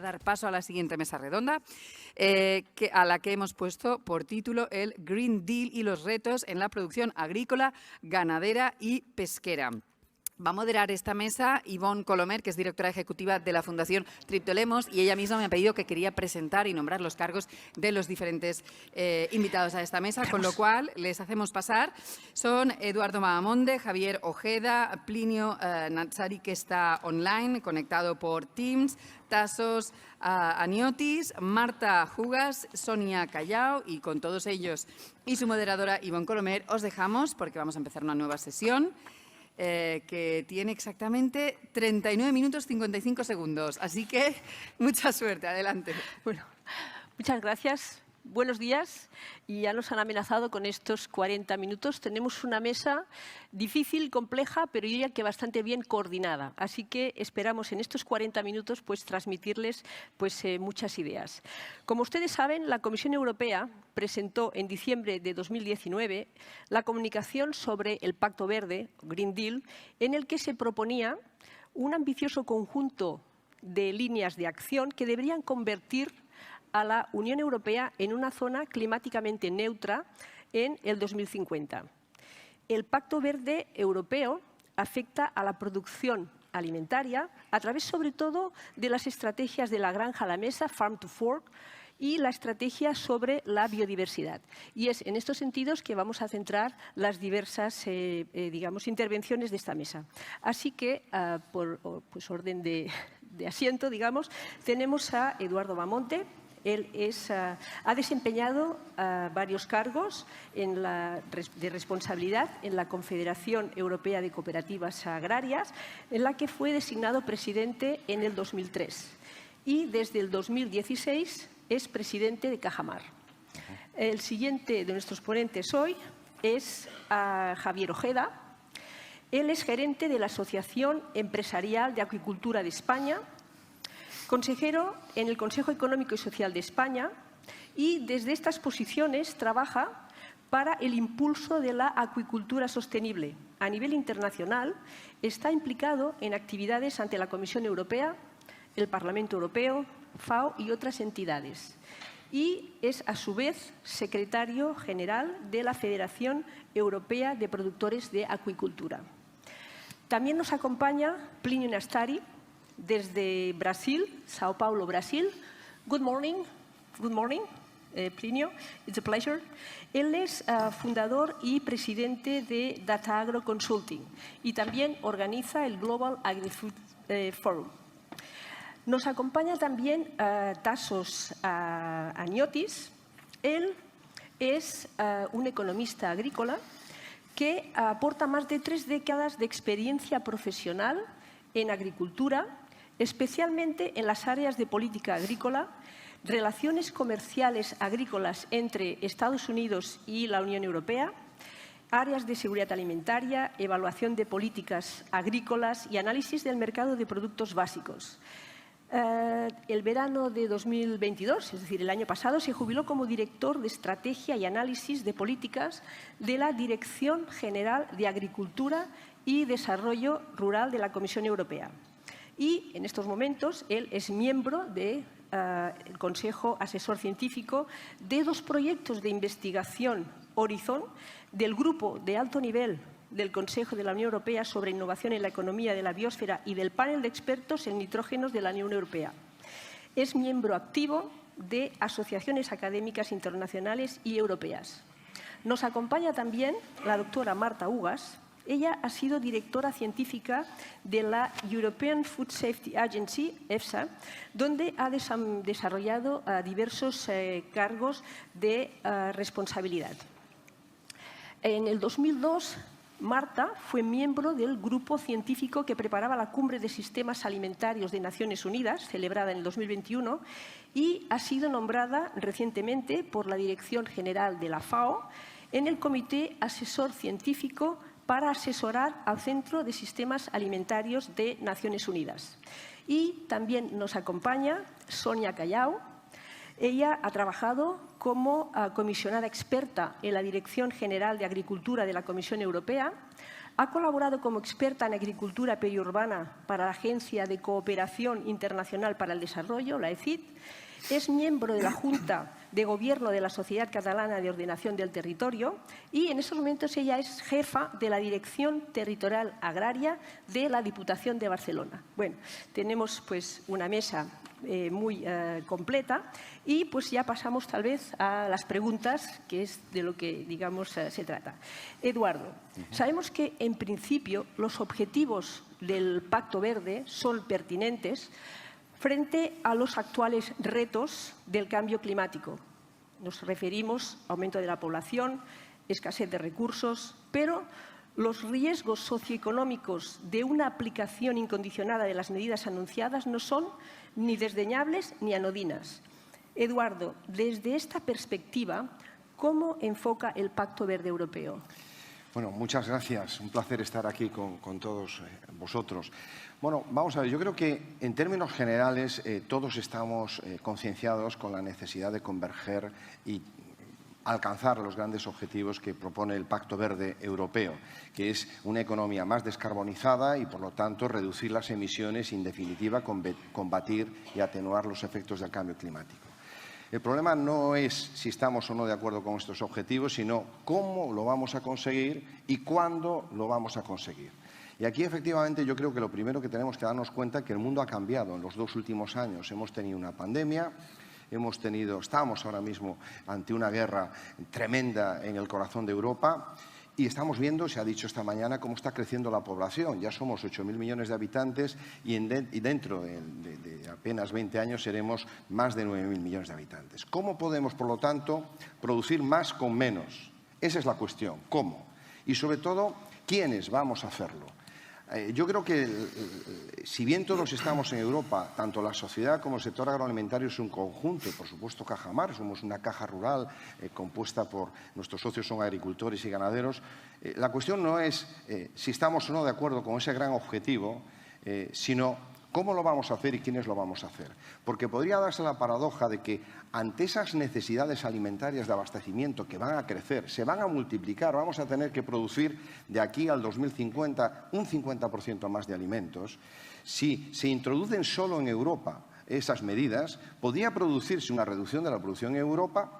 a dar paso a la siguiente mesa redonda, a la que hemos puesto por título el Green Deal y los retos en la producción agrícola, ganadera y pesquera. Va a moderar esta mesa Ivonne Colomer, que es directora ejecutiva de la Fundación Triptolemos, y ella misma me ha pedido que quería presentar y nombrar los cargos de los diferentes invitados a esta mesa, con lo cual les hacemos pasar. Son Eduardo Mahamonde, Javier Ojeda, Plinio Nazzari, que está online, conectado por Teams, Tasos Aniotis, Marta Jugas, Sonia Callao, y con todos ellos y su moderadora Ivonne Colomer os dejamos porque vamos a empezar una nueva sesión. Que tiene exactamente 39 minutos 55 segundos. Así que mucha suerte. Adelante. Bueno, muchas gracias. Buenos días. Y ya nos han amenazado con estos 40 minutos. Tenemos una mesa difícil, compleja, pero yo diría que bastante bien coordinada. Así que esperamos en estos 40 minutos pues, transmitirles muchas ideas. Como ustedes saben, la Comisión Europea presentó en diciembre de 2019 la comunicación sobre el Pacto Verde, Green Deal, en el que se proponía un ambicioso conjunto de líneas de acción que deberían convertir a la Unión Europea en una zona climáticamente neutra en el 2050. El Pacto Verde Europeo afecta a la producción alimentaria a través, sobre todo, de las estrategias de la granja a la mesa, Farm to Fork, y la estrategia sobre la biodiversidad. Y es en estos sentidos que vamos a centrar las diversas intervenciones de esta mesa. Así que, por orden de asiento, tenemos a Eduardo Mahamonde. Él ha desempeñado varios cargos de responsabilidad en la Confederación Europea de Cooperativas Agrarias, en la que fue designado presidente en el 2003. Y desde el 2016 es presidente de Cajamar. El siguiente de nuestros ponentes hoy es Javier Ojeda. Él es gerente de la Asociación Empresarial de Acuicultura de España, consejero en el Consejo Económico y Social de España, y desde estas posiciones trabaja para el impulso de la acuicultura sostenible. A nivel internacional está implicado en actividades ante la Comisión Europea, el Parlamento Europeo, FAO y otras entidades. Y es, a su vez, secretario general de la Federación Europea de Productores de Acuicultura. También nos acompaña Plinio Nazzari, desde Brasil, Sao Paulo, Brasil. Good morning, Plinio. It's a pleasure. Él es fundador y presidente de Data Agro Consulting y también organiza el Global Agri-Food Forum. Nos acompaña también Tasos Aniotis. Él es un economista agrícola que aporta más de 3 décadas de experiencia profesional en agricultura, especialmente en las áreas de política agrícola, relaciones comerciales agrícolas entre Estados Unidos y la Unión Europea, áreas de seguridad alimentaria, evaluación de políticas agrícolas y análisis del mercado de productos básicos. El verano de 2022, es decir, el año pasado, se jubiló como director de Estrategia y Análisis de Políticas de la Dirección General de Agricultura y Desarrollo Rural de la Comisión Europea. Y en estos momentos él es miembro del Consejo Asesor Científico de 2 proyectos de investigación Horizon del Grupo de Alto Nivel del Consejo de la Unión Europea sobre Innovación en la Economía de la Biosfera y del Panel de Expertos en Nitrógenos de la Unión Europea. Es miembro activo de asociaciones académicas internacionales y europeas. Nos acompaña también la doctora Marta Jugas. Ella ha sido directora científica de la European Food Safety Agency, EFSA, donde ha desarrollado diversos cargos de responsabilidad. En el 2002, Marta fue miembro del grupo científico que preparaba la Cumbre de Sistemas Alimentarios de Naciones Unidas, celebrada en el 2021, y ha sido nombrada recientemente por la Dirección General de la FAO en el Comité Asesor Científico para asesorar al Centro de Sistemas Alimentarios de Naciones Unidas. Y también nos acompaña Sonia Callao. Ella ha trabajado como comisionada experta en la Dirección General de Agricultura de la Comisión Europea, Ha colaborado como experta en agricultura periurbana para la Agencia de Cooperación Internacional para el Desarrollo, la ECID. Es miembro de la Junta de Gobierno de la Sociedad Catalana de Ordenación del Territorio y en estos momentos ella es jefa de la Dirección Territorial Agraria de la Diputación de Barcelona. Bueno, tenemos pues una mesa muy completa y pues ya pasamos tal vez a las preguntas, que es de lo que, digamos, se trata. Eduardo, sabemos que en principio los objetivos del Pacto Verde son pertinentes frente a los actuales retos del cambio climático. Nos referimos a aumento de la población, escasez de recursos, pero los riesgos socioeconómicos de una aplicación incondicionada de las medidas anunciadas no son ni desdeñables ni anodinas. Eduardo, desde esta perspectiva, ¿cómo enfoca el Pacto Verde Europeo? Bueno, muchas gracias. Un placer estar aquí con todos vosotros. Bueno, vamos a ver, yo creo que en términos generales todos estamos concienciados con la necesidad de converger y alcanzar los grandes objetivos que propone el Pacto Verde Europeo, que es una economía más descarbonizada y, por lo tanto, reducir las emisiones y, en definitiva, combatir y atenuar los efectos del cambio climático. El problema no es si estamos o no de acuerdo con estos objetivos, sino cómo lo vamos a conseguir y cuándo lo vamos a conseguir. Y aquí, efectivamente, yo creo que lo primero que tenemos que darnos cuenta es que el mundo ha cambiado en los 2 últimos años. Hemos tenido una pandemia, estamos ahora mismo ante una guerra tremenda en el corazón de Europa y estamos viendo, se ha dicho esta mañana, cómo está creciendo la población. Ya somos 8.000 millones de habitantes y dentro de apenas 20 años seremos más de 9.000 millones de habitantes. ¿Cómo podemos, por lo tanto, producir más con menos? Esa es la cuestión. ¿Cómo? Y, sobre todo, ¿quiénes vamos a hacerlo? Yo creo que, si bien todos estamos en Europa, tanto la sociedad como el sector agroalimentario es un conjunto, y por supuesto Cajamar, somos una caja rural compuesta por nuestros socios son agricultores y ganaderos, la cuestión no es si estamos o no de acuerdo con ese gran objetivo, sino cómo lo vamos a hacer y quiénes lo vamos a hacer. Porque podría darse la paradoja de que ante esas necesidades alimentarias de abastecimiento que van a crecer, se van a multiplicar, vamos a tener que producir de aquí al 2050 un 50% más de alimentos. Si se introducen solo en Europa esas medidas, podría producirse una reducción de la producción en Europa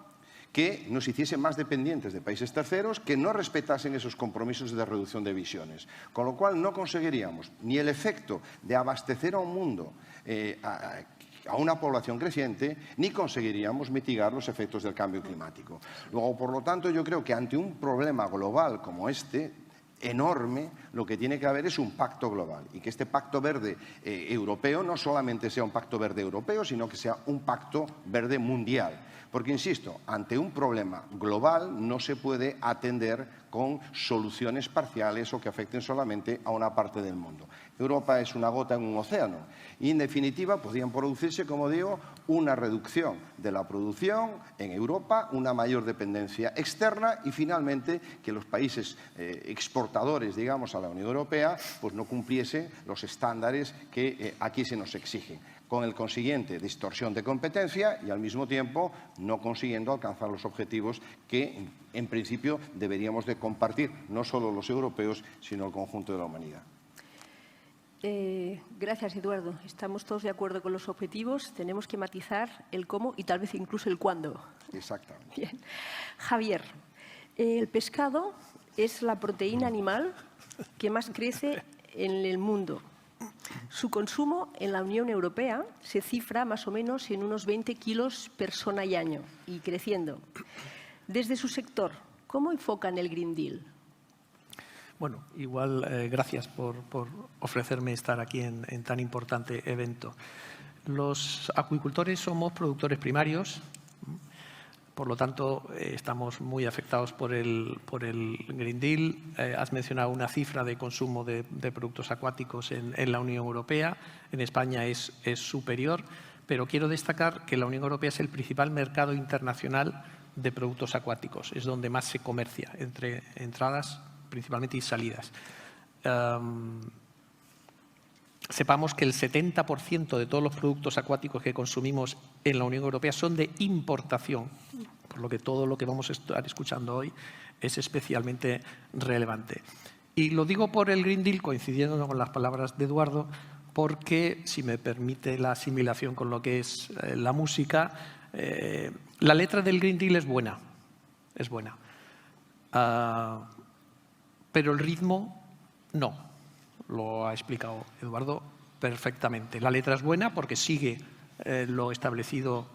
que nos hiciese más dependientes de países terceros que no respetasen esos compromisos de reducción de emisiones. Con lo cual no conseguiríamos ni el efecto de abastecer a un mundo a una población creciente, ni conseguiríamos mitigar los efectos del cambio climático. Luego, por lo tanto, yo creo que ante un problema global como este, enorme, lo que tiene que haber es un pacto global y que este pacto verde europeo no solamente sea un pacto verde europeo, sino que sea un pacto verde mundial. Porque, insisto, ante un problema global no se puede atender con soluciones parciales o que afecten solamente a una parte del mundo. Europa es una gota en un océano y, en definitiva, podrían producirse, como digo, una reducción de la producción en Europa, una mayor dependencia externa y, finalmente, que los países exportadores, digamos, a la Unión Europea, pues no cumpliesen los estándares que aquí se nos exigen, con el consiguiente distorsión de competencia y, al mismo tiempo, no consiguiendo alcanzar los objetivos que, en principio, deberíamos de compartir, no solo los europeos, sino el conjunto de la humanidad. Gracias, Eduardo. Estamos todos de acuerdo con los objetivos. Tenemos que matizar el cómo y tal vez incluso el cuándo. Exactamente. Bien. Javier, el pescado es la proteína animal que más crece en el mundo. Su consumo en la Unión Europea se cifra más o menos en unos 20 kilos persona y año y creciendo. Desde su sector, ¿cómo enfocan el Green Deal? Bueno, igual gracias por ofrecerme estar aquí en tan importante evento. Los acuicultores somos productores primarios, por lo tanto estamos muy afectados por el Green Deal. Has mencionado una cifra de consumo de productos acuáticos en la Unión Europea. En España es superior, pero quiero destacar que la Unión Europea es el principal mercado internacional de productos acuáticos. Es donde más se comercia, entre entradas principalmente y salidas. Sepamos que el 70% de todos los productos acuáticos que consumimos en la Unión Europea son de importación, por lo que todo lo que vamos a estar escuchando hoy es especialmente relevante. Y lo digo por el Green Deal, coincidiendo con las palabras de Eduardo, porque, si me permite la asimilación con lo que es la música, la letra del Green Deal es buena, pero el ritmo no. Lo ha explicado Eduardo perfectamente. La letra es buena porque sigue lo establecido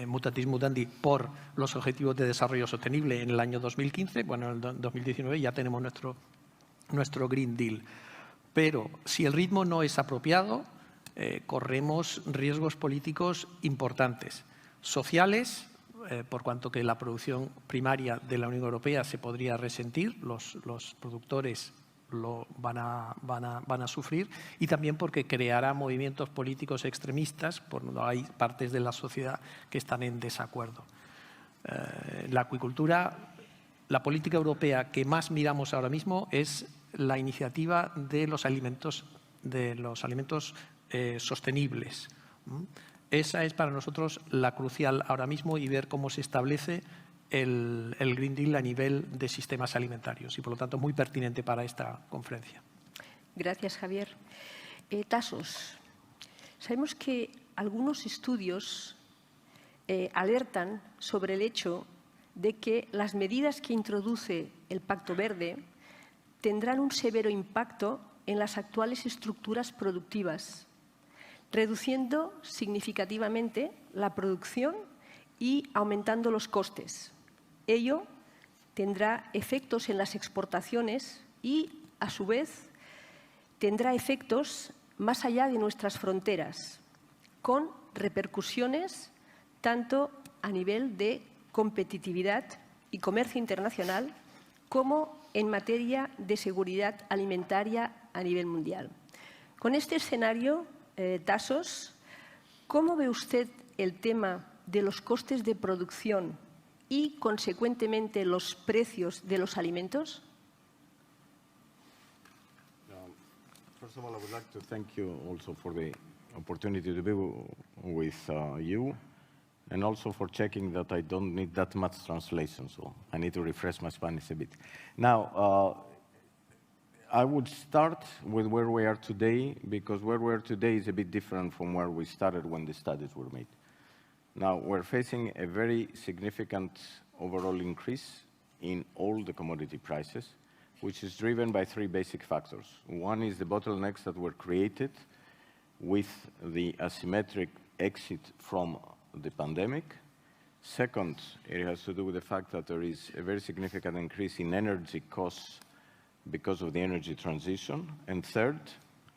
mutatis mutandi por los Objetivos de Desarrollo Sostenible en el año 2015. Bueno, en el 2019 ya tenemos nuestro Green Deal. Pero si el ritmo no es apropiado, corremos riesgos políticos importantes, sociales, por cuanto que la producción primaria de la Unión Europea se podría resentir, los productores lo van a sufrir, y también porque creará movimientos políticos extremistas, por donde hay partes de la sociedad que están en desacuerdo. La acuicultura, la política europea que más miramos ahora mismo es la iniciativa de los alimentos sostenibles. Esa es para nosotros la crucial ahora mismo, y ver cómo se establece el Green Deal a nivel de sistemas alimentarios, y por lo tanto muy pertinente para esta conferencia. Gracias, Javier. Tasos. Sabemos que algunos estudios alertan sobre el hecho de que las medidas que introduce el Pacto Verde tendrán un severo impacto en las actuales estructuras productivas, reduciendo significativamente la producción y aumentando los costes. Ello tendrá efectos en las exportaciones y, a su vez, tendrá efectos más allá de nuestras fronteras, con repercusiones tanto a nivel de competitividad y comercio internacional como en materia de seguridad alimentaria a nivel mundial. Con este escenario, Tasos, ¿cómo ve usted el tema de los costes de producción y, consecuentemente, los precios de los alimentos? First of all, I would like to thank you also for the opportunity to be with you, and also for checking that I don't need that much translation, so I need to refresh my Spanish a bit. Now, I would start with where we are today, because where we are today is a bit different from where we started when the studies were made. Now, we're facing a very significant overall increase in all the commodity prices, which is driven by three basic factors. One is the bottlenecks that were created with the asymmetric exit from the pandemic. Second, it has to do with the fact that there is a very significant increase in energy costs because of the energy transition. And third,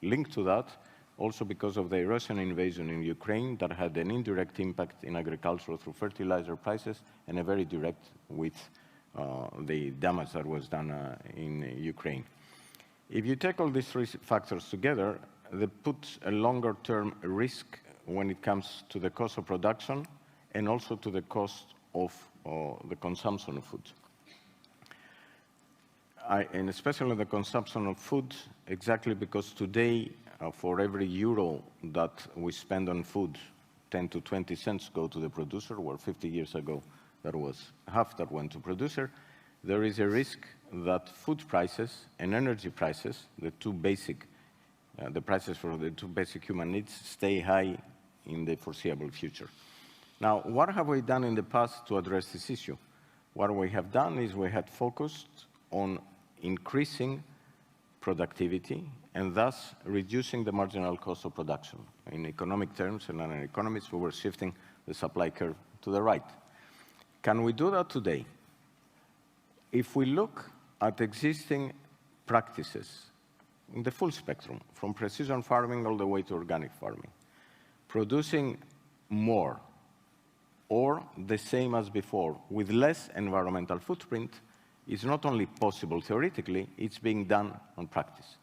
linked to that, also because of the Russian invasion in Ukraine that had an indirect impact in agriculture through fertilizer prices, and a very direct with the damage that was done in Ukraine. If you take all these three factors together, they put a longer-term risk when it comes to the cost of production and also to the cost of the consumption of food. And especially the consumption of food, exactly because today, for every euro that we spend on food, 10 to 20 cents go to the producer, where 50 years ago there was half that went to producer. There is a risk that food prices and energy prices, the prices for the two basic human needs, stay high in the foreseeable future. Now, what have we done in the past to address this issue? What we have done is we had focused on increasing productivity and thus reducing the marginal cost of production. In economic terms and in economics, we were shifting the supply curve to the right. Can we do that today? If we look at existing practices in the full spectrum, from precision farming all the way to organic farming, producing more or the same as before with less environmental footprint is not only possible theoretically, it's being done on practice.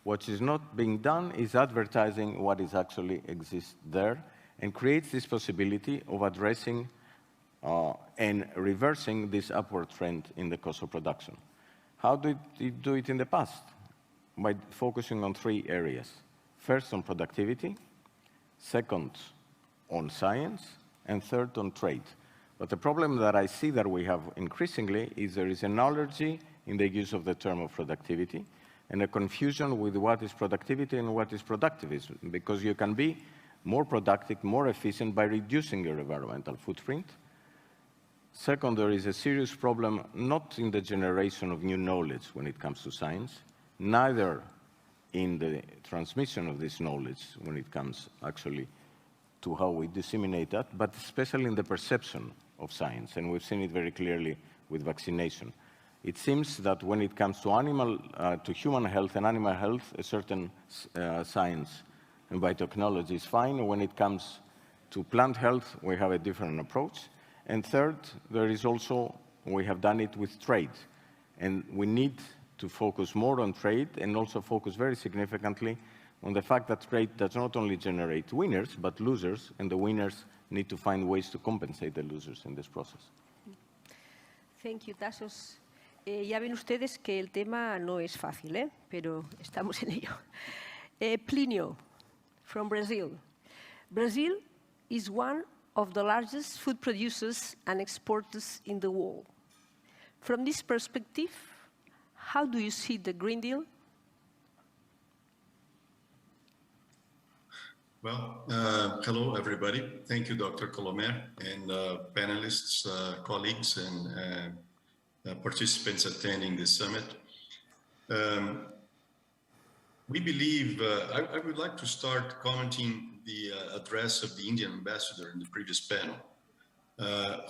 What is not being done is advertising what is actually exists there, and creates this possibility of addressing and reversing this upward trend in the cost of production. How did it do it in the past? By focusing on three areas. First, on productivity. Second, on science. And third, on trade. But the problem that I see that we have increasingly is there is an allergy in the use of the term of productivity, and a confusion with what is productivity and what is productivism, because you can be more productive, more efficient by reducing your environmental footprint. Second, there is a serious problem not in the generation of new knowledge when it comes to science, neither in the transmission of this knowledge when it comes actually to how we disseminate that, but especially in the perception of science, and we've seen it very clearly with vaccination. It seems that when it comes to human health and animal health, a certain science and biotechnology is fine. When it comes to plant health, we have a different approach. And third, there is also, we have done it with trade, and we need to focus more on trade and also focus very significantly on the fact that trade does not only generate winners, but losers, and the winners need to find ways to compensate the losers in this process. Thank you, Tassos. Ya ven ustedes que el tema no es fácil, pero estamos en ello. Plinio, from Brazil. Brazil is one of the largest food producers and exporters in the world. From this perspective, how do you see the Green Deal? Well, hello, everybody. Thank you, Dr. Colomer, and panelists, colleagues, and participants attending this summit. We believe, I would like to start commenting the address of the Indian ambassador in the previous panel,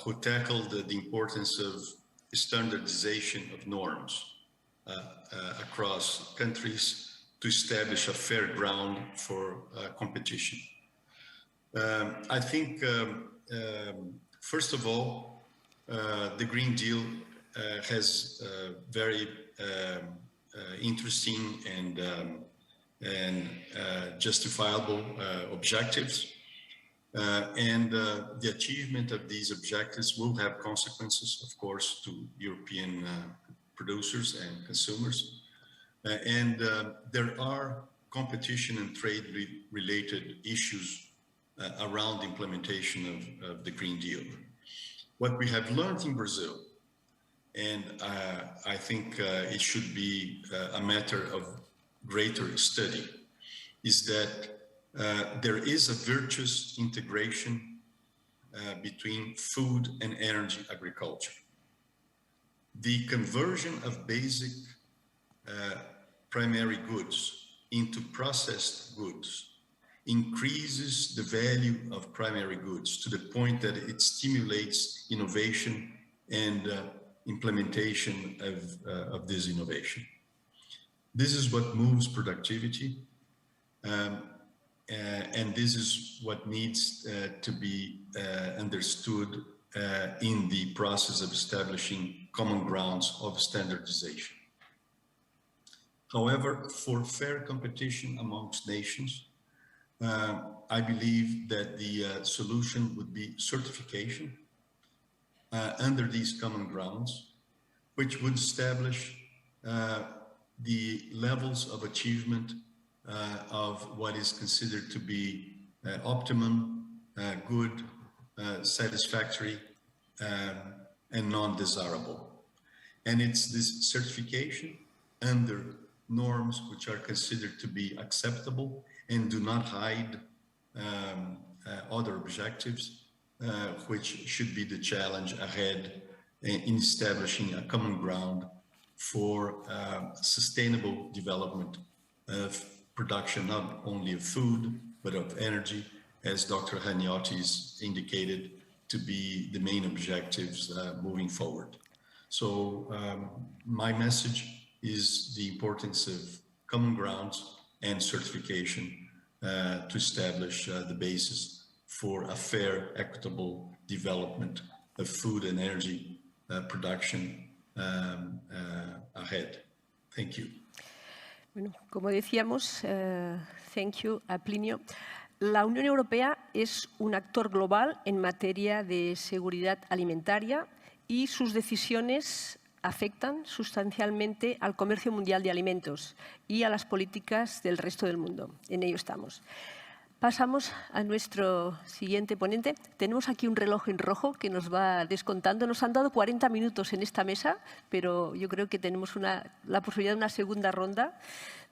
who tackled the importance of standardization of norms across countries to establish a fair ground for competition. I think, first of all, the Green Deal has very interesting and justifiable objectives. And the achievement of these objectives will have consequences, of course, to European producers and consumers. And there are competition and trade-related issues around the implementation of the Green Deal. What we have learned in Brazil, and I think it should be a matter of greater study, is that there is a virtuous integration between food and energy agriculture. The conversion of basic primary goods into processed goods increases the value of primary goods to the point that it stimulates innovation and implementation of this innovation. This is what moves productivity, and this is what needs to be understood in the process of establishing common grounds of standardization. However, for fair competition amongst nations, I believe that the solution would be certification under these common grounds, which would establish the levels of achievement of what is considered to be optimum, good, satisfactory, and non-desirable. And it's this certification under norms which are considered to be acceptable and do not hide other objectives, which should be the challenge ahead in establishing a common ground for sustainable development of production, not only of food, but of energy, as Dr. Haniotis indicated to be the main objectives moving forward. So my message is the importance of common grounds and certification to establish the basis for a fair, equitable development of food and energy production ahead. Thank you. Bueno, como decíamos, thank you a Plinio. La Unión Europea es un actor global en materia de seguridad alimentaria y sus decisiones afectan sustancialmente al comercio mundial de alimentos y a las políticas del resto del mundo. En ello estamos. Pasamos a nuestro siguiente ponente. Tenemos aquí un reloj en rojo que nos va descontando. Nos han dado 40 minutos en esta mesa, pero yo creo que tenemos la posibilidad de una segunda ronda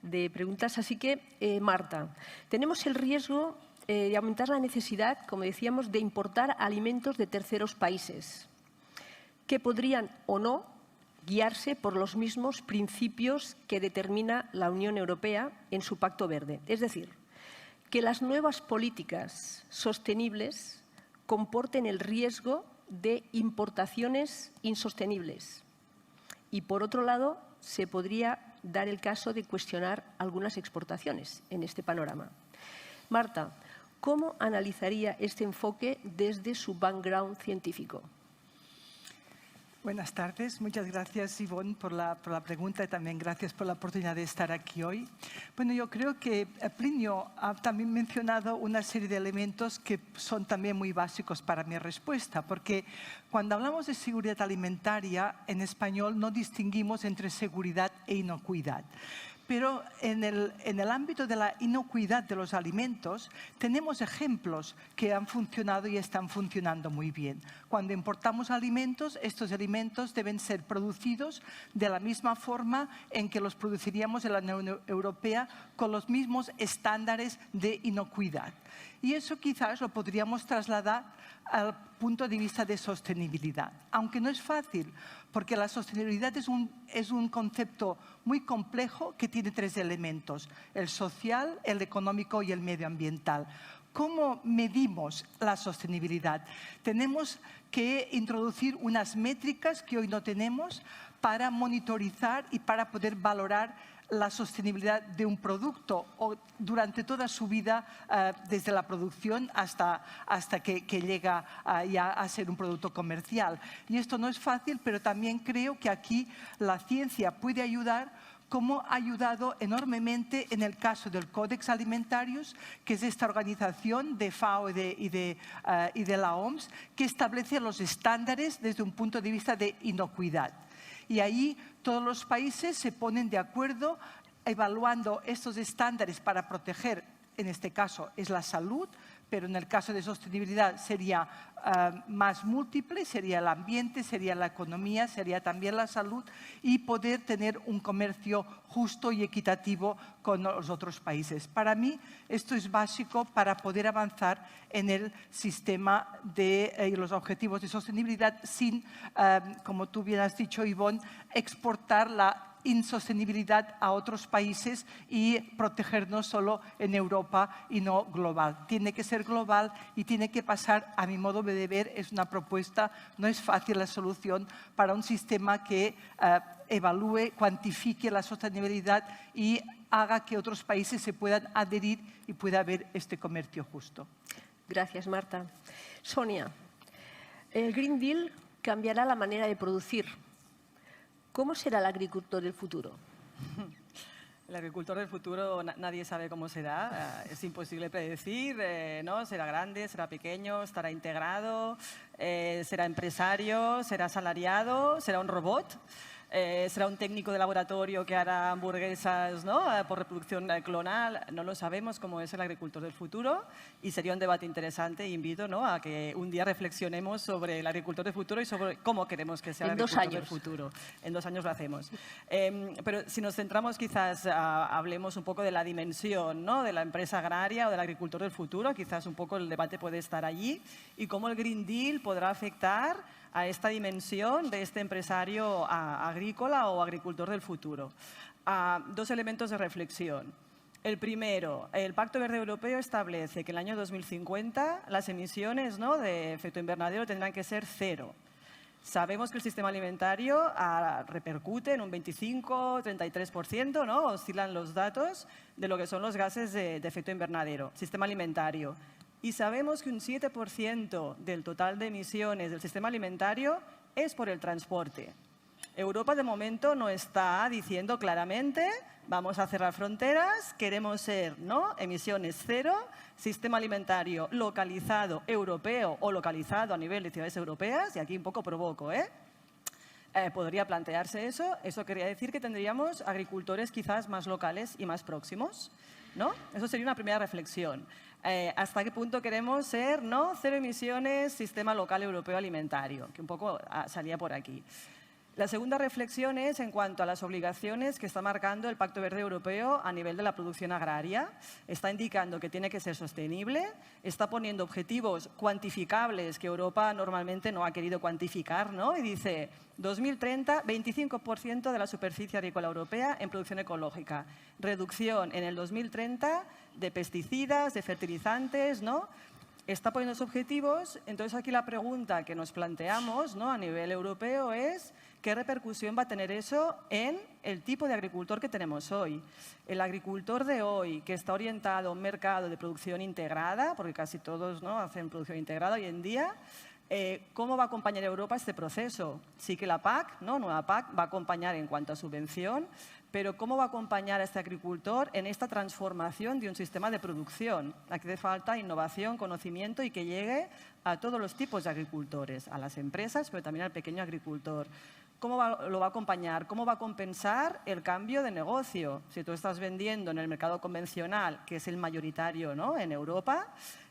de preguntas. Así que, Marta, tenemos el riesgo de aumentar la necesidad, como decíamos, de importar alimentos de terceros países que podrían o no guiarse por los mismos principios que determina la Unión Europea en su Pacto Verde. Es decir, que las nuevas políticas sostenibles comporten el riesgo de importaciones insostenibles. Y, por otro lado, se podría dar el caso de cuestionar algunas exportaciones en este panorama. Marta, ¿cómo analizaría este enfoque desde su background científico? Buenas tardes. Muchas gracias, Ivonne, por la pregunta y también gracias por la oportunidad de estar aquí hoy. Bueno, yo creo que Plinio ha también mencionado una serie de elementos que son también muy básicos para mi respuesta, porque cuando hablamos de seguridad alimentaria, en español no distinguimos entre seguridad e inocuidad. Pero en el ámbito de la inocuidad de los alimentos tenemos ejemplos que han funcionado y están funcionando muy bien. Cuando importamos alimentos, estos alimentos deben ser producidos de la misma forma en que los produciríamos en la Unión Europea con los mismos estándares de inocuidad. Y eso quizás lo podríamos trasladar al punto de vista de sostenibilidad, aunque no es fácil, porque la sostenibilidad es un concepto muy complejo que tiene tres elementos: el social, el económico y el medioambiental. ¿Cómo medimos la sostenibilidad? Tenemos que introducir unas métricas que hoy no tenemos para monitorizar y para poder valorar la sostenibilidad de un producto o durante toda su vida, desde la producción hasta que llega ya a ser un producto comercial. Y esto no es fácil, pero también creo que aquí la ciencia puede ayudar, como ha ayudado enormemente en el caso del Codex Alimentarius, que es esta organización de FAO y de la OMS, que establece los estándares desde un punto de vista de inocuidad. Y ahí todos los países se ponen de acuerdo evaluando estos estándares para proteger, en este caso es la salud, pero en el caso de sostenibilidad sería más múltiple, sería el ambiente, sería la economía, sería también la salud, y poder tener un comercio justo y equitativo con los otros países. Para mí esto es básico para poder avanzar en el sistema de los objetivos de sostenibilidad sin, como tú bien has dicho, Ivonne, exportar la insostenibilidad a otros países y protegernos solo en Europa y no global. Tiene que ser global y tiene que pasar, a mi modo de ver, es una propuesta, no es fácil la solución para un sistema que evalúe, cuantifique la sostenibilidad y haga que otros países se puedan adherir y pueda haber este comercio justo. Gracias, Marta. Sonia, el Green Deal cambiará la manera de producir. ¿Cómo será el agricultor del futuro? El agricultor del futuro nadie sabe cómo será, es imposible predecir, ¿no? Será grande, será pequeño, estará integrado, será empresario, será asalariado, será un robot. ¿Será un técnico de laboratorio que hará hamburguesas, ¿no? Por reproducción clonal? No lo sabemos cómo es el agricultor del futuro y sería un debate interesante e invito, ¿no?, a que un día reflexionemos sobre el agricultor del futuro y sobre cómo queremos que sea el agricultor del futuro. En 2 años lo hacemos. Pero si nos centramos quizás, hablemos un poco de la dimensión, ¿no?, de la empresa agraria o del agricultor del futuro, quizás un poco el debate puede estar allí, y cómo el Green Deal podrá afectar a esta dimensión de este empresario agrícola o agricultor del futuro. 2 elementos de reflexión. El primero, el Pacto Verde Europeo establece que en el año 2050 las emisiones, ¿no?, de efecto invernadero tendrán que ser 0. Sabemos que el sistema alimentario repercute en un 25-33%, ¿no?, oscilan los datos de lo que son los gases de efecto invernadero, sistema alimentario. Y sabemos que un 7% del total de emisiones del sistema alimentario es por el transporte. Europa, de momento, no está diciendo claramente vamos a cerrar fronteras, queremos ser, ¿no?, emisiones 0, sistema alimentario localizado europeo o localizado a nivel de ciudades europeas, y aquí un poco provoco, podría plantearse eso. Eso querría decir que tendríamos agricultores quizás más locales y más próximos. ¿no? Eso sería una primera reflexión. ¿Hasta qué punto queremos ser, ¿no? Cero emisiones, sistema local europeo alimentario, que un poco salía por aquí. La segunda reflexión es en cuanto a las obligaciones que está marcando el Pacto Verde Europeo a nivel de la producción agraria. Está indicando que tiene que ser sostenible, está poniendo objetivos cuantificables que Europa normalmente no ha querido cuantificar, ¿no? Y dice, 2030, 25% de la superficie agrícola europea en producción ecológica. Reducción en el 2030 de pesticidas, de fertilizantes, ¿no? Está poniendo los objetivos, entonces aquí la pregunta que nos planteamos, ¿no? A nivel europeo es ¿qué repercusión va a tener eso en el tipo de agricultor que tenemos hoy? El agricultor de hoy que está orientado a un mercado de producción integrada, porque casi todos, ¿no? hacen producción integrada hoy en día, ¿cómo va a acompañar Europa este proceso? Sí que la PAC, ¿no? Nueva PAC, va a acompañar en cuanto a subvención, pero ¿cómo va a acompañar a este agricultor en esta transformación de un sistema de producción? Aquí hace falta innovación, conocimiento y que llegue a todos los tipos de agricultores, a las empresas, pero también al pequeño agricultor. ¿Cómo lo va a acompañar? ¿Cómo va a compensar el cambio de negocio? Si tú estás vendiendo en el mercado convencional, que es el mayoritario, ¿no? en Europa,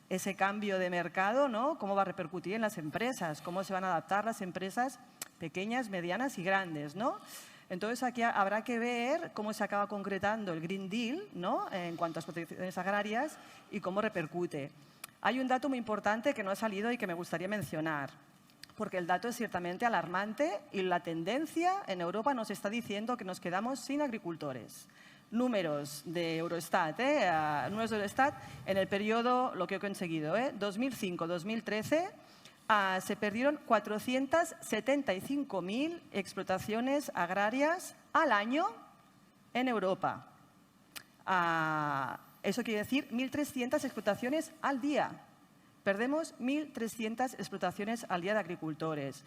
ese cambio de mercado, ¿no? ¿Cómo va a repercutir en las empresas? ¿Cómo se van a adaptar las empresas pequeñas, medianas y grandes, ¿no? Entonces, aquí habrá que ver cómo se acaba concretando el Green Deal, ¿no? En cuanto a las protecciones agrarias y cómo repercute. Hay un dato muy importante que no ha salido y que me gustaría mencionar, porque el dato es ciertamente alarmante y la tendencia en Europa nos está diciendo que nos quedamos sin agricultores. Números de Eurostat, números de Eurostat en el periodo, lo que he conseguido, 2005-2013, se perdieron 475.000 explotaciones agrarias al año en Europa. Eso quiere decir 1.300 explotaciones al día. Perdemos 1.300 explotaciones al día de agricultores.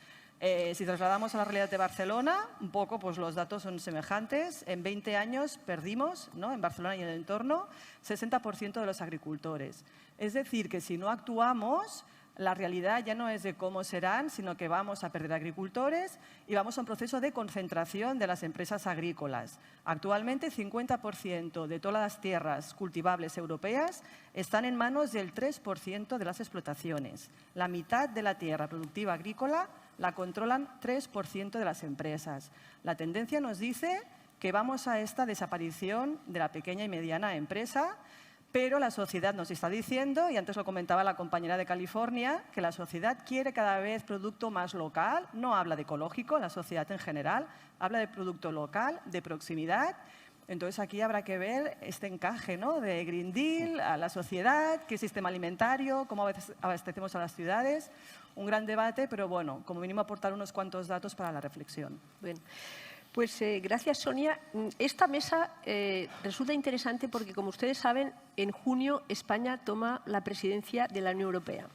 Si trasladamos a la realidad de Barcelona, un poco pues los datos son semejantes. En 20 años perdimos, ¿no? en Barcelona y en el entorno, 60% de los agricultores. Es decir, que si no actuamos, la realidad ya no es de cómo serán, sino que vamos a perder agricultores y vamos a un proceso de concentración de las empresas agrícolas. Actualmente, 50% de todas las tierras cultivables europeas están en manos del 3% de las explotaciones. La mitad de la tierra productiva agrícola la controlan 3% de las empresas. La tendencia nos dice que vamos a esta desaparición de la pequeña y mediana empresa, pero la sociedad nos está diciendo, y antes lo comentaba la compañera de California, que la sociedad quiere cada vez producto más local, no habla de ecológico, la sociedad en general, habla de producto local, de proximidad. Entonces aquí habrá que ver este encaje, ¿no? de Green Deal, a la sociedad, qué sistema alimentario, cómo abastecemos a las ciudades. Un gran debate, pero bueno, como mínimo aportar unos cuantos datos para la reflexión. Bien. Pues gracias, Sonia. Esta mesa resulta interesante porque, como ustedes saben, en junio España toma la presidencia de la Unión Europea.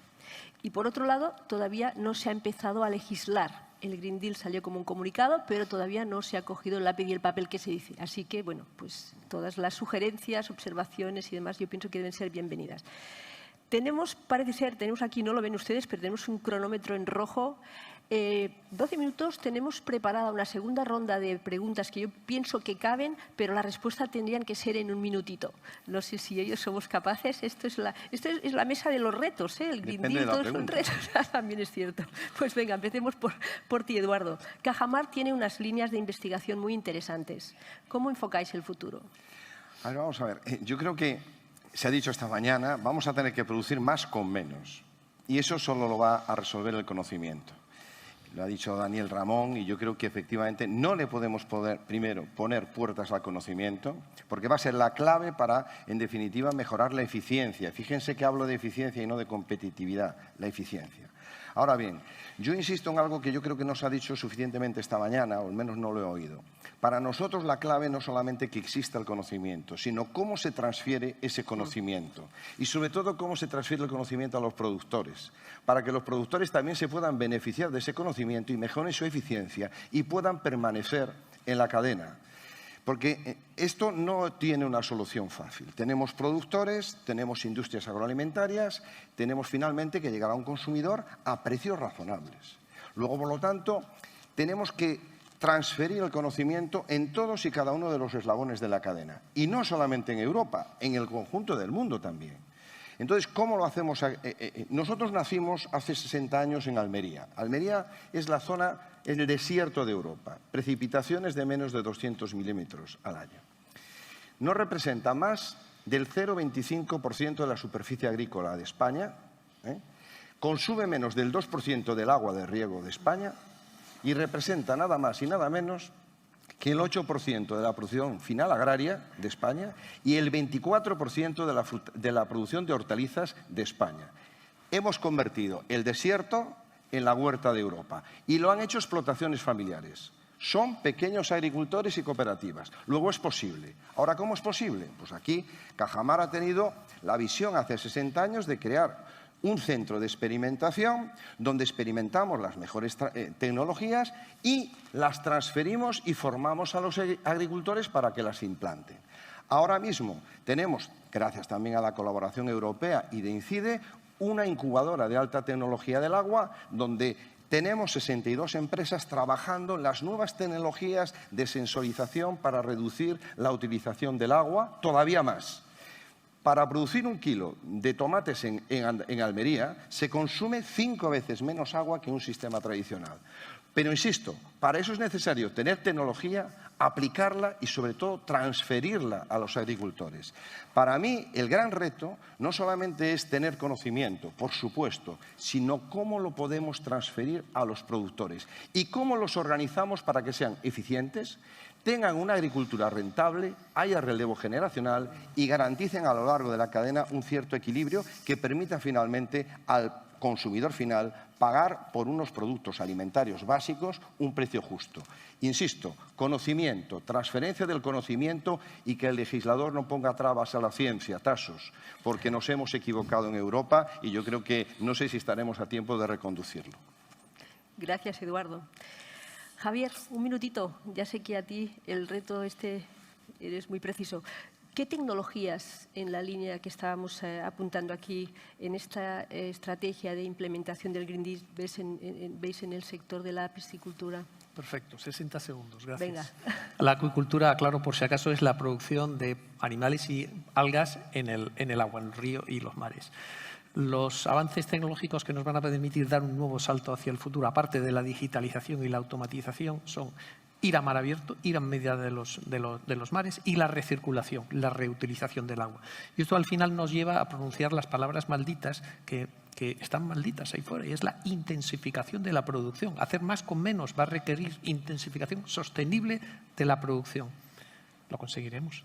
Y, por otro lado, todavía no se ha empezado a legislar. El Green Deal salió como un comunicado, pero todavía no se ha cogido el lápiz y el papel que se dice. Así que, bueno, pues todas las sugerencias, observaciones y demás yo pienso que deben ser bienvenidas. Parece ser, tenemos aquí, no lo ven ustedes, pero tenemos un cronómetro en rojo. 12 minutos, tenemos preparada una segunda ronda de preguntas que yo pienso que caben, pero la respuesta tendrían que ser en un minutito. No sé si ellos somos capaces. Esto es la mesa de los retos, el Green Deal, todos son retos. También es cierto. Pues venga, empecemos por ti, Eduardo. Cajamar tiene unas líneas de investigación muy interesantes. ¿Cómo enfocáis el futuro? A ver, vamos a ver. Yo creo que se ha dicho esta mañana, vamos a tener que producir más con menos. Y eso solo lo va a resolver el conocimiento. Lo ha dicho Daniel Ramón y yo creo que efectivamente no le podemos primero poner puertas al conocimiento, porque va a ser la clave para, en definitiva, mejorar la eficiencia. Fíjense que hablo de eficiencia y no de competitividad, la eficiencia. Ahora bien, yo insisto en algo que yo creo que no se ha dicho suficientemente esta mañana, o al menos no lo he oído. Para nosotros la clave no solamente que exista el conocimiento, sino cómo se transfiere ese conocimiento. Y sobre todo cómo se transfiere el conocimiento a los productores, para que los productores también se puedan beneficiar de ese conocimiento y mejoren su eficiencia y puedan permanecer en la cadena. Porque esto no tiene una solución fácil. Tenemos productores, tenemos industrias agroalimentarias, tenemos finalmente que llegar a un consumidor a precios razonables. Luego, por lo tanto, tenemos que transferir el conocimiento en todos y cada uno de los eslabones de la cadena. Y no solamente en Europa, en el conjunto del mundo también. Entonces, ¿cómo lo hacemos? Nosotros nacimos hace 60 años en Almería. Almería es la zona, el desierto de Europa. Precipitaciones de menos de 200 milímetros al año. No representa más del 0,25% de la superficie agrícola de España. Consume menos del 2% del agua de riego de España y representa nada más y nada menos que el 8% de la producción final agraria de España y el 24% de la producción de hortalizas de España. Hemos convertido el desierto en la huerta de Europa y lo han hecho explotaciones familiares. Son pequeños agricultores y cooperativas. Luego es posible. Ahora, ¿cómo es posible? Pues aquí Cajamar ha tenido la visión hace 60 años de crear un centro de experimentación donde experimentamos las mejores tecnologías y las transferimos y formamos a los agricultores para que las implanten. Ahora mismo tenemos, gracias también a la colaboración europea y de INCIDE, una incubadora de alta tecnología del agua donde tenemos 62 empresas trabajando en las nuevas tecnologías de sensorización para reducir la utilización del agua todavía más. Para producir 1 kilo de tomates en Almería se consume 5 veces menos agua que un sistema tradicional. Pero insisto, para eso es necesario tener tecnología, aplicarla y sobre todo transferirla a los agricultores. Para mí el gran reto no solamente es tener conocimiento, por supuesto, sino cómo lo podemos transferir a los productores y cómo los organizamos para que sean eficientes, tengan una agricultura rentable, haya relevo generacional y garanticen a lo largo de la cadena un cierto equilibrio que permita finalmente al consumidor final pagar por unos productos alimentarios básicos un precio justo. Insisto, conocimiento, transferencia del conocimiento y que el legislador no ponga trabas a la ciencia, tasos, porque nos hemos equivocado en Europa y yo creo que no sé si estaremos a tiempo de reconducirlo. Gracias, Eduardo. Javier, un minutito. Ya sé que a ti el reto eres muy preciso. ¿Qué tecnologías en la línea que estábamos apuntando aquí en esta estrategia de implementación del Green Deal veis en el sector de la piscicultura? Perfecto, 60 segundos, gracias. Venga. La acuicultura, aclaro por si acaso, es la producción de animales y algas en el agua, en el río y los mares. Los avances tecnológicos que nos van a permitir dar un nuevo salto hacia el futuro, aparte de la digitalización y la automatización, son ir a mar abierto, ir a medida de los mares y la recirculación, la reutilización del agua. Y esto al final nos lleva a pronunciar las palabras malditas que están malditas ahí fuera, y es la intensificación de la producción. Hacer más con menos va a requerir intensificación sostenible de la producción. ¿Lo conseguiremos?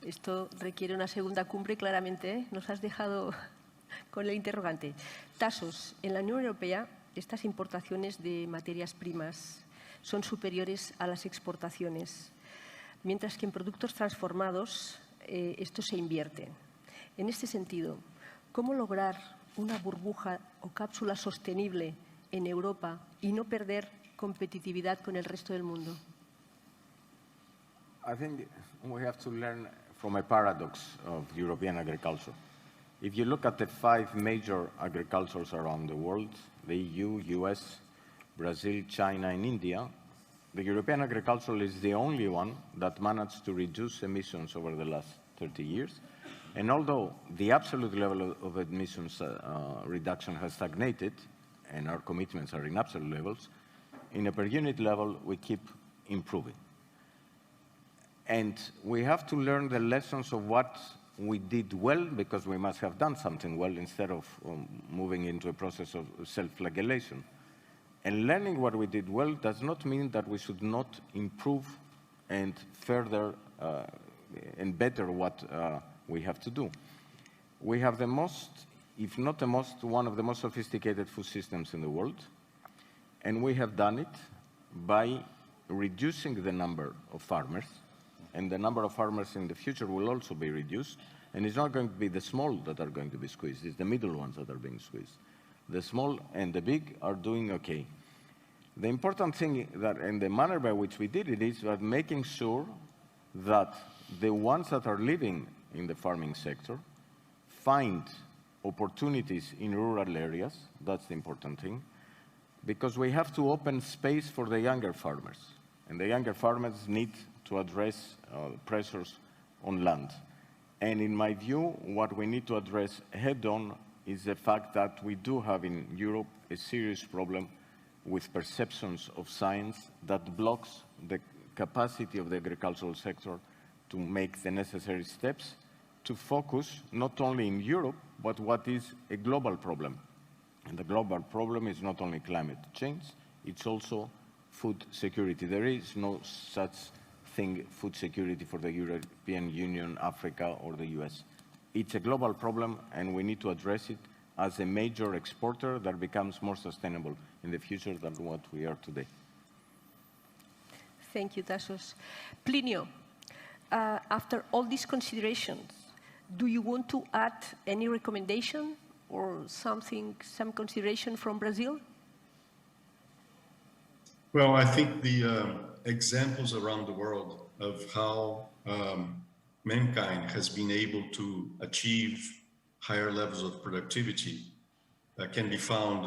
Esto requiere una segunda cumbre, claramente, ¿eh? Nos has dejado con el interrogante. Tasos. En la Unión Europea, estas importaciones de materias primas son superiores a las exportaciones, mientras que en productos transformados esto se invierte. En este sentido, ¿cómo lograr una burbuja o cápsula sostenible en Europa y no perder competitividad con el resto del mundo? I think we have to learn from a paradox of European agriculture. If you look at the 5 major agricultures around the world, the EU, US, Brazil, China, and India, the European agriculture is the only one that managed to reduce emissions over the last 30 years. And although the absolute level of emissions reduction has stagnated, and our commitments are in absolute levels, in a per unit level, we keep improving. And we have to learn the lessons of what we did well, because we must have done something well instead of moving into a process of self-flagellation. And learning what we did well does not mean that we should not improve and further and better what we have to do. We have the most, if not the most, one of the most sophisticated food systems in the world. And we have done it by reducing the number of farmers. And the number of farmers in the future will also be reduced. And it's not going to be the small that are going to be squeezed. It's the middle ones that are being squeezed. The small and the big are doing okay. The important thing that, and the manner by which we did it, is that making sure that the ones that are living in the farming sector find opportunities in rural areas. That's the important thing. Because we have to open space for the younger farmers. and the younger farmers need to address pressures on land. And in my view, what we need to address head-on is the fact that we do have in Europe a serious problem with perceptions of science that blocks the capacity of the agricultural sector to make the necessary steps to focus not only in Europe, but what is a global problem. And the global problem is not only climate change, it's also food security. There is no such thing, food security, for the European Union, Africa, or the US. It's a global problem, and we need to address it as a major exporter that becomes more sustainable in the future than what we are today. Thank you, Tassos. Plinio, after all these considerations, do you want to add any recommendation or something, some consideration from Brazil? Well, I think the examples around the world of how mankind has been able to achieve higher levels of productivity can be found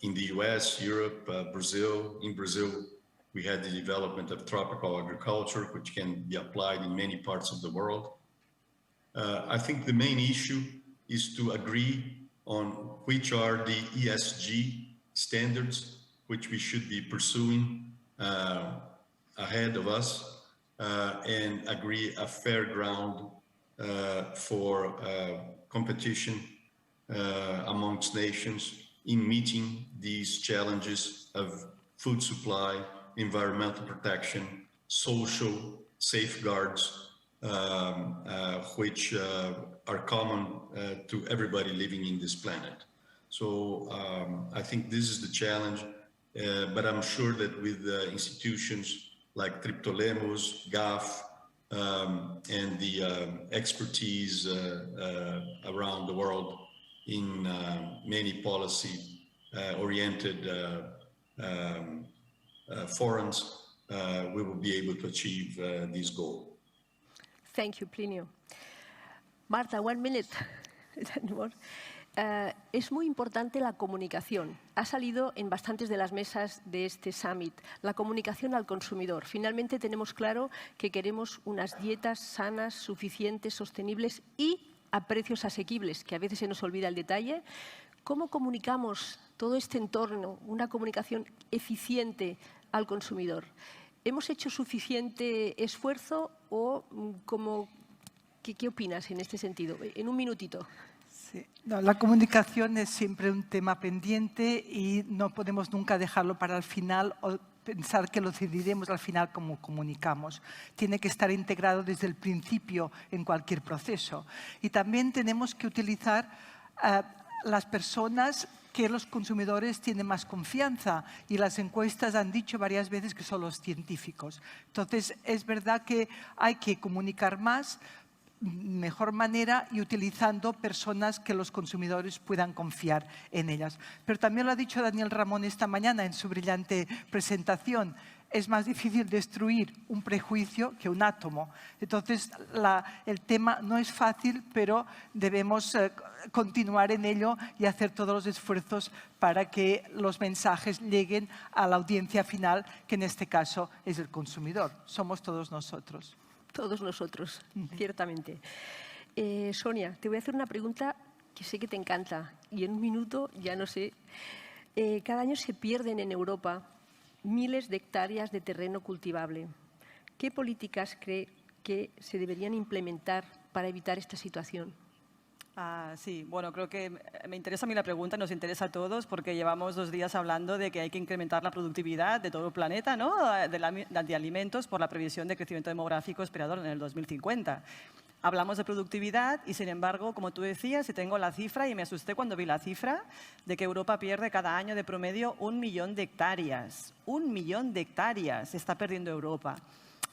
in the US, Europe, Brazil. In Brazil, we had the development of tropical agriculture, which can be applied in many parts of the world. I think the main issue is to agree on which are the ESG standards which we should be pursuing ahead of us and agree a fair ground for competition amongst nations in meeting these challenges of food supply, environmental protection, social safeguards, which are common to everybody living in this planet. So I think this is the challenge, but I'm sure that with institutions like Triptolemos, GAF, and the expertise around the world in many policy-oriented forums, we will be able to achieve this goal. Thank you, Plinio. Marta, 1 minute. Es muy importante la comunicación. Ha salido en bastantes de las mesas de este summit. La comunicación al consumidor. Finalmente tenemos claro que queremos unas dietas sanas, suficientes, sostenibles y a precios asequibles, que a veces se nos olvida el detalle. ¿Cómo comunicamos todo este entorno, una comunicación eficiente al consumidor? ¿Hemos hecho suficiente esfuerzo o qué opinas en este sentido? En un minutito. Sí. No, la comunicación es siempre un tema pendiente y no podemos nunca dejarlo para el final o pensar que lo decidiremos al final como comunicamos. Tiene que estar integrado desde el principio en cualquier proceso. Y también tenemos que utilizar las personas que los consumidores tienen más confianza y las encuestas han dicho varias veces que son los científicos. Entonces, es verdad que hay que comunicar más, mejor manera y utilizando personas que los consumidores puedan confiar en ellas. Pero también lo ha dicho Daniel Ramón esta mañana en su brillante presentación. Es más difícil destruir un prejuicio que un átomo. Entonces, el tema no es fácil, pero debemos continuar en ello y hacer todos los esfuerzos para que los mensajes lleguen a la audiencia final, que en este caso es el consumidor. Somos todos nosotros. Todos nosotros, ciertamente. Sonia, te voy a hacer una pregunta que sé que te encanta y en un minuto ya no sé. Cada año se pierden en Europa miles de hectáreas de terreno cultivable. ¿Qué políticas cree que se deberían implementar para evitar esta situación? Sí, bueno, creo que me interesa a mí la pregunta, nos interesa a todos, porque llevamos 2 días hablando de que hay que incrementar la productividad de todo el planeta, ¿no? de alimentos por la previsión de crecimiento demográfico esperado en el 2050. Hablamos de productividad y, sin embargo, como tú decías, y tengo la cifra, y me asusté cuando vi la cifra, de que Europa pierde cada año de promedio 1 millón de hectáreas. 1 millón de hectáreas se está perdiendo Europa.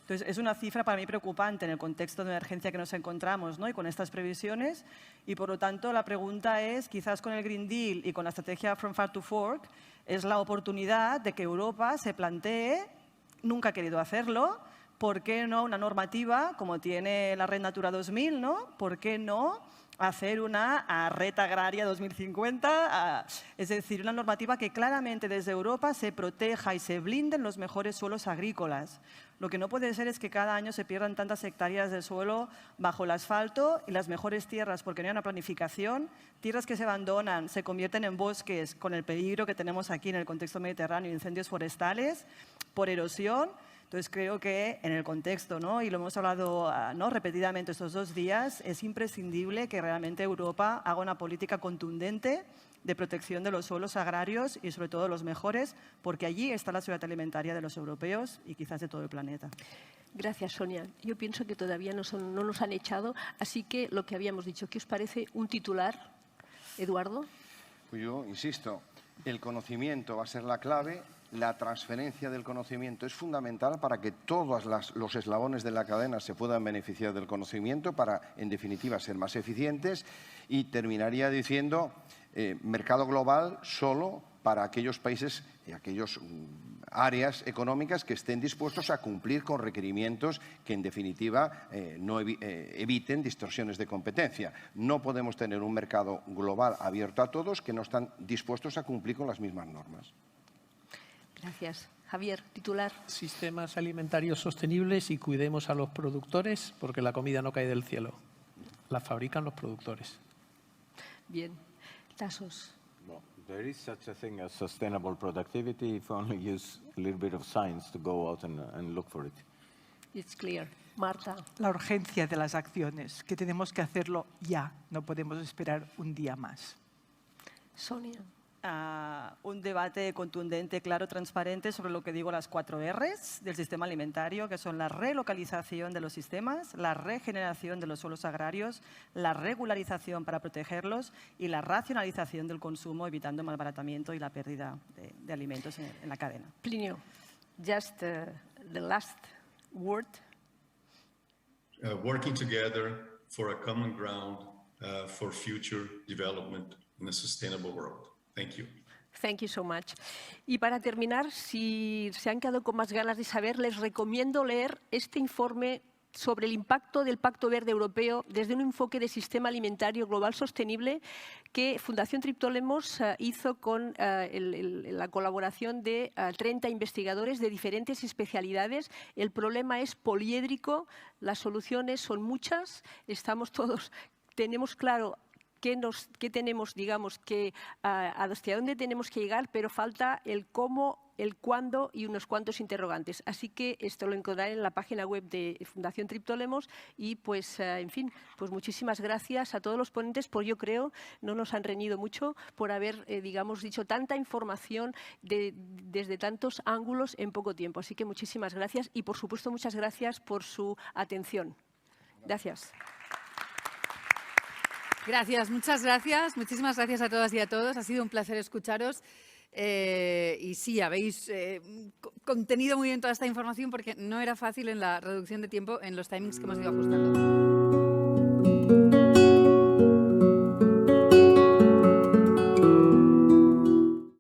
Entonces, es una cifra para mí preocupante en el contexto de emergencia que nos encontramos, ¿no? Y con estas previsiones. Y, por lo tanto, la pregunta es, quizás con el Green Deal y con la estrategia From Farm to Fork, es la oportunidad de que Europa se plantee, nunca ha querido hacerlo, ¿por qué no una normativa como tiene la Red Natura 2000, ¿no? ¿Por qué no hacer una reta agraria 2050, es decir, una normativa que claramente desde Europa se proteja y se blinden los mejores suelos agrícolas. Lo que no puede ser es que cada año se pierdan tantas hectáreas de suelo bajo el asfalto y las mejores tierras, porque no hay una planificación, tierras que se abandonan, se convierten en bosques con el peligro que tenemos aquí en el contexto mediterráneo, incendios forestales, por erosión. Entonces, creo que en el contexto, ¿no? y lo hemos hablado repetidamente estos 2 días, es imprescindible que realmente Europa haga una política contundente de protección de los suelos agrarios y sobre todo los mejores, porque allí está la seguridad alimentaria de los europeos y quizás de todo el planeta. Gracias, Sonia. Yo pienso que todavía no nos han echado, así que lo que habíamos dicho, ¿qué os parece un titular, Eduardo? Pues yo insisto, el conocimiento va a ser la clave. La transferencia del conocimiento es fundamental para que todos los eslabones de la cadena se puedan beneficiar del conocimiento para, en definitiva, ser más eficientes. Y terminaría diciendo mercado global solo para aquellos países y aquellas áreas económicas que estén dispuestos a cumplir con requerimientos que, en definitiva, no eviten distorsiones de competencia. No podemos tener un mercado global abierto a todos que no están dispuestos a cumplir con las mismas normas. Gracias. Javier, titular. Sistemas alimentarios sostenibles y cuidemos a los productores porque la comida no cae del cielo. La fabrican los productores. Bien. Tasos. Well, there is such a thing as sustainable productivity if only use a little bit of science to go out and look for it. It's clear. Marta. La urgencia de las acciones, que tenemos que hacerlo ya, no podemos esperar un día más. Sonia. Un debate contundente, claro, transparente sobre lo que digo las 4 Rs del sistema alimentario, que son la relocalización de los sistemas, la regeneración de los suelos agrarios, la regularización para protegerlos y la racionalización del consumo, evitando el malbaratamiento y la pérdida de alimentos en la cadena. Plinio, just the last word. Working together for a common ground for future development in a sustainable world. Thank you. Thank you so much. Y para terminar, si se han quedado con más ganas de saber, les recomiendo leer este informe sobre el impacto del Pacto Verde Europeo desde un enfoque de sistema alimentario global sostenible que Fundación Triptolemos hizo con la colaboración de 30 investigadores de diferentes especialidades. El problema es poliédrico, las soluciones son muchas, tenemos claro qué tenemos, digamos, hacia dónde tenemos que llegar, pero falta el cómo, el cuándo y unos cuantos interrogantes. Así que esto lo encontrarán en la página web de Fundación Triptolemos y, pues, en fin, pues muchísimas gracias a todos los ponentes, yo creo, no nos han reñido mucho por haber, digamos, dicho tanta información desde tantos ángulos en poco tiempo. Así que muchísimas gracias y, por supuesto, muchas gracias por su atención. Gracias. Gracias, muchas gracias. Muchísimas gracias a todas y a todos. Ha sido un placer escucharos. Y sí, habéis contenido muy bien toda esta información porque no era fácil en la reducción de tiempo en los timings que hemos ido ajustando.